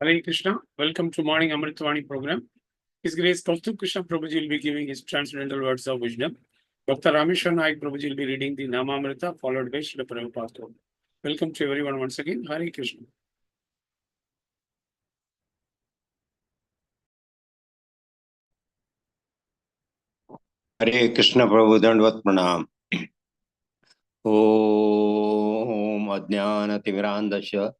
Hare Krishna. Welcome to Morning Amrut Vani program. His Grace Kaustubha Krishna Prabhuji will be giving his transcendental words of wisdom. Dr. Rameshwar Naik Prabhuji will be reading the Namamrita, followed by Srila Prabhupada quote. Welcome to everyone once again. Hare Krishna. Hare Krishna Prabhu Dandvat Pranam. Om Ajnanatimirandasya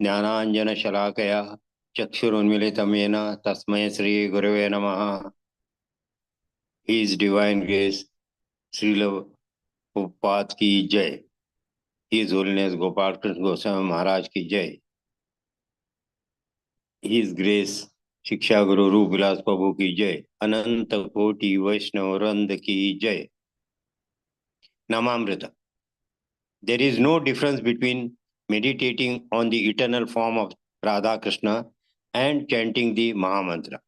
Jnananjana Shalakaya Chakshurunmilitam Yena Tasmai Sri Gurave Namaha. His Divine Grace Srila Prabhupada Ki Jai. His Holiness Gopal Krishna Goswami Maharaj Ki Jai. His Grace Shiksha Guru Roop Vilas Prabhu Ki Jai. Ananta Koti Vaishnava Rand Ki Jai. Namamrita. There is no difference between meditating on the eternal form of Radha Krishna and chanting the Mahamantra.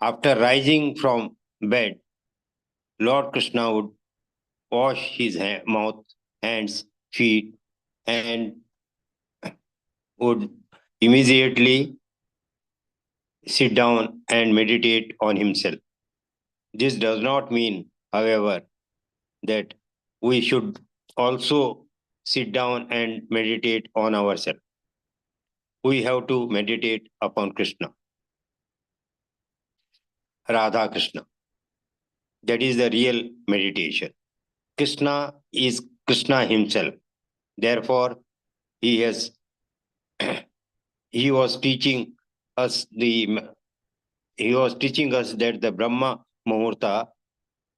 After rising from bed, Lord Krishna would wash his mouth, hands, feet, and would immediately sit down and meditate on himself. This does not mean, however, that we should also sit down and meditate on ourselves. We have to meditate upon Krishna, Radha Krishna. That is the real meditation. Krishna is Krishna himself. Therefore, he was teaching us that the Brahma Muhurta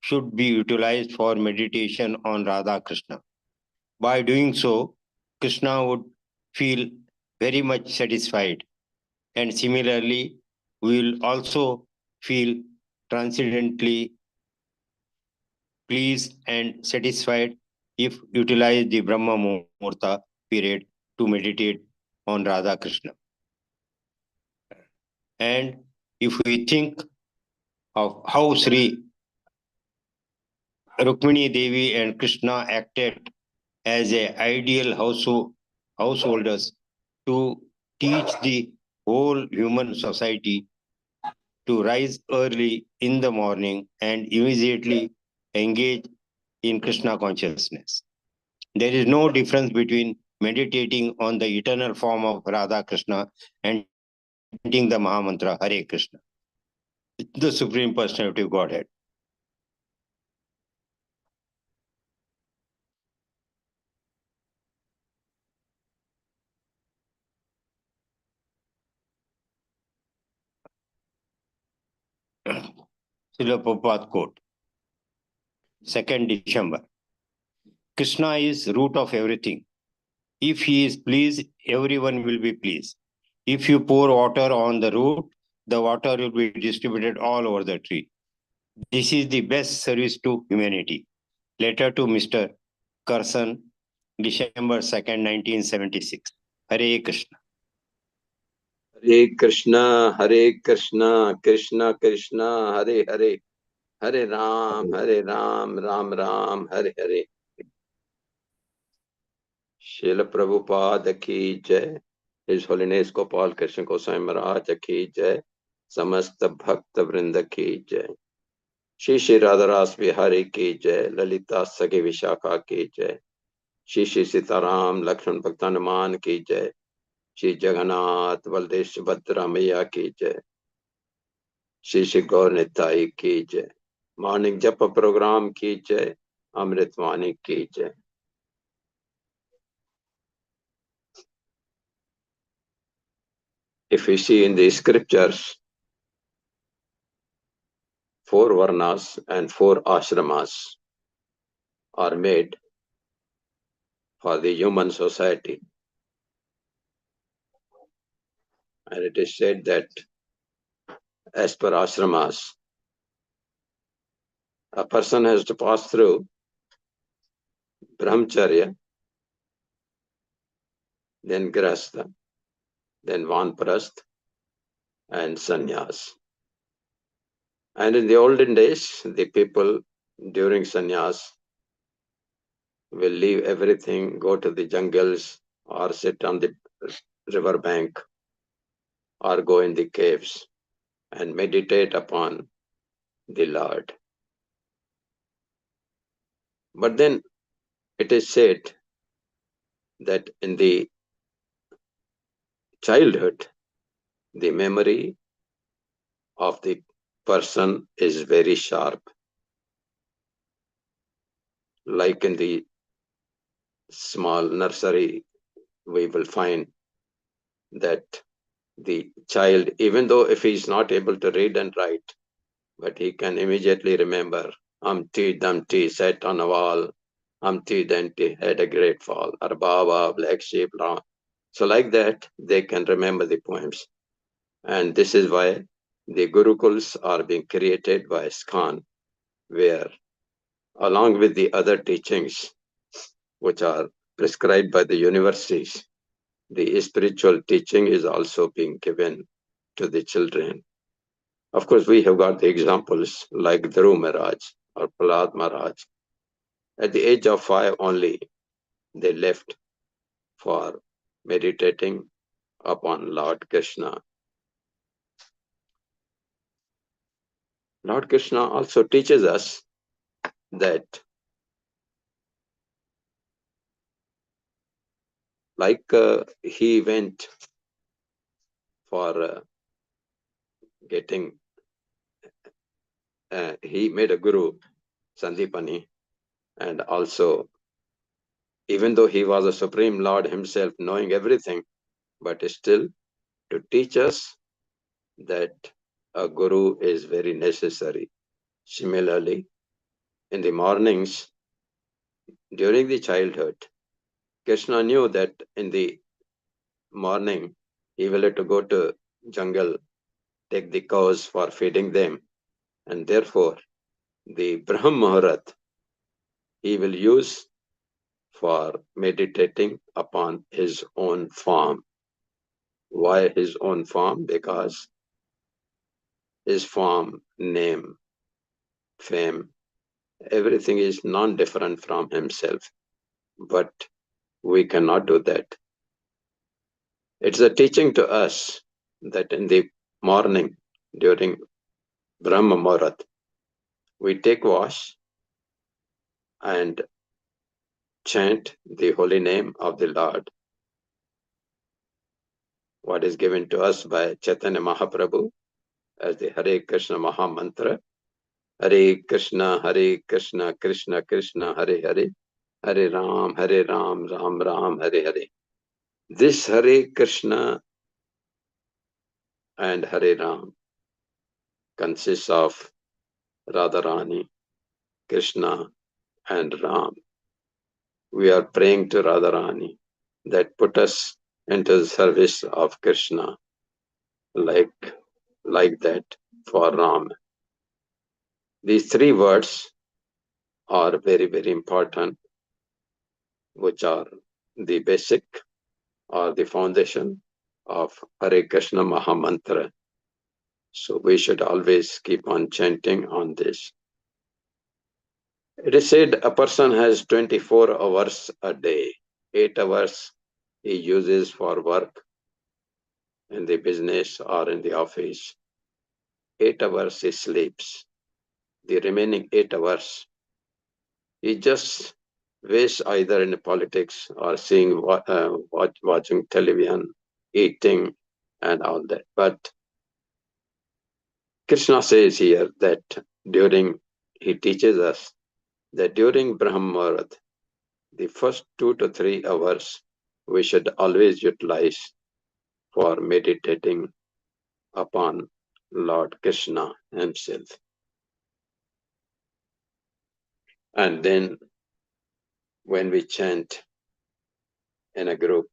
should be utilized for meditation on Radha Krishna. By doing so, Krishna would feel very much satisfied. And similarly, we will also feel transcendently pleased and satisfied if utilize the Brahma Muhurta period to meditate on Radha Krishna. And if we think of how Sri Rukmini Devi and Krishna acted as a ideal householders to teach the whole human society to rise early in the morning and immediately engage in Krishna consciousness. There is no difference between meditating on the eternal form of Radha Krishna and chanting the Mahamantra Hare Krishna, the Supreme Personality of Godhead. Srila Prabhupada quote, 2nd December. Krishna is root of everything. If he is pleased, everyone will be pleased. If you pour water on the root, the water will be distributed all over the tree. This is the best service to humanity. Letter to Mr. Carson, December 2nd, 1976. Hare Krishna. Hare Krishna, Krishna Krishna, Hare Hare, Hare Ram, Ram Ram, Hare Hare. Srila Prabhupada ki jai, His Holiness Gopal Krishna Goswami Maharaj ki jai, Samasta Bhakta Vrinda ki jai, Shri Shri Radharas Bihari ki jai, Lalita Sage Vishakha ki jai, Shri Shri Sitaram Lakshman Bhaktanuman ki jai, Shri Jagannath Baldev Subhadra Maiya ki jai, Shri Shri Gaur Nitai ki jai, Morning Japa program ki jai, Amrit Vani ki jai. If we see in the scriptures, 4 varnas and 4 ashramas are made for the human society. And it is said that as per ashramas, a person has to pass through brahmacharya, then grahastha, then vanprasth, and sannyas. And in the olden days, the people during sannyas will leave everything, go to the jungles or sit on the river bank or go in the caves and meditate upon the Lord. But then it is said that in the childhood, the memory of the person is very sharp. Like in the small nursery, we will find that the child, even though if he's not able to read and write, but he can immediately remember, Humpty Dumpty sat on a wall, Humpty Dumpty had a great fall, or Baba, black sheep, wrong. So like that, they can remember the poems. And this is why the Gurukuls are being created by ISKCON, where along with the other teachings, which are prescribed by the universities, the spiritual teaching is also being given to the children. Of course, we have got the examples like Dhruv Maharaj or Prahlad Maharaj. At the age of 5 only, they left for meditating upon Lord Krishna. Lord Krishna also teaches us that like he went for getting, he made a guru, Sandipani, and also even though he was a Supreme Lord himself, knowing everything, but still to teach us that a guru is very necessary. Similarly, in the mornings, during the childhood, Krishna knew that in the morning, he will have to go to jungle, take the cows for feeding them, and therefore the Brahm Muhurat he will use for meditating upon his own form. Why his own form? Because his form, name, fame, everything is non-different from himself. But we cannot do that. It's a teaching to us that in the morning during Brahma Muhurat, we take wash and chant the holy name of the Lord, what is given to us by Chaitanya Mahaprabhu as the Hare Krishna Maha Mantra. Hare Krishna, Krishna Krishna, Hare Hare, Hare Ram, Ram Ram, Hare Hare. This Hare Krishna and Hare Ram consists of Radharani, Krishna, and Ram. We are praying to Radharani that put us into the service of Krishna, like that for Ram. These 3 words are very, very important, which are the basic or the foundation of Hare Krishna Maha Mantra. So we should always keep on chanting on this. It is said a person has 24 hours a day. 8 hours he uses for work in the business or in the office. 8 hours he sleeps. The remaining 8 hours he just wastes either in politics or seeing watching television, eating, and all that. But Krishna says here that he teaches us that during Brahma Muhurat, the first 2 to 3 hours we should always utilize for meditating upon Lord Krishna himself. And then when we chant in a group,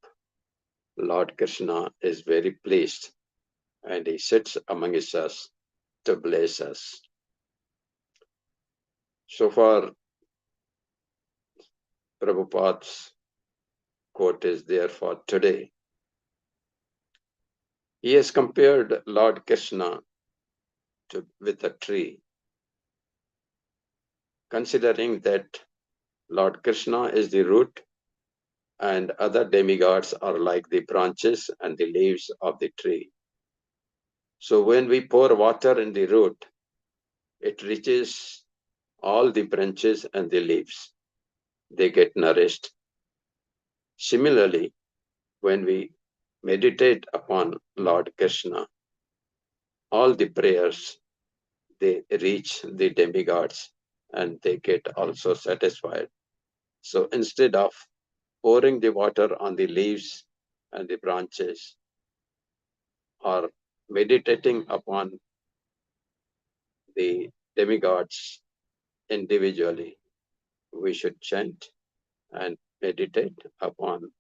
Lord Krishna is very pleased and he sits amongst us to bless us. So far, Prabhupada's quote is there for today. He has compared Lord Krishna with a tree, considering that Lord Krishna is the root and other demigods are like the branches and the leaves of the tree. So when we pour water in the root, it reaches all the branches and the leaves. They get nourished. Similarly, when we meditate upon Lord Krishna, all the prayers, they reach the demigods and they get also satisfied. So instead of pouring the water on the leaves and the branches, or meditating upon the demigods individually, we should chant and meditate upon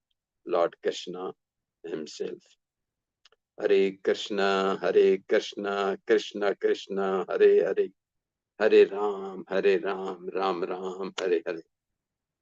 Lord Krishna himself. Hare Krishna, Krishna Krishna, Hare Hare, Hare Ram, Ram Ram, Hare Hare.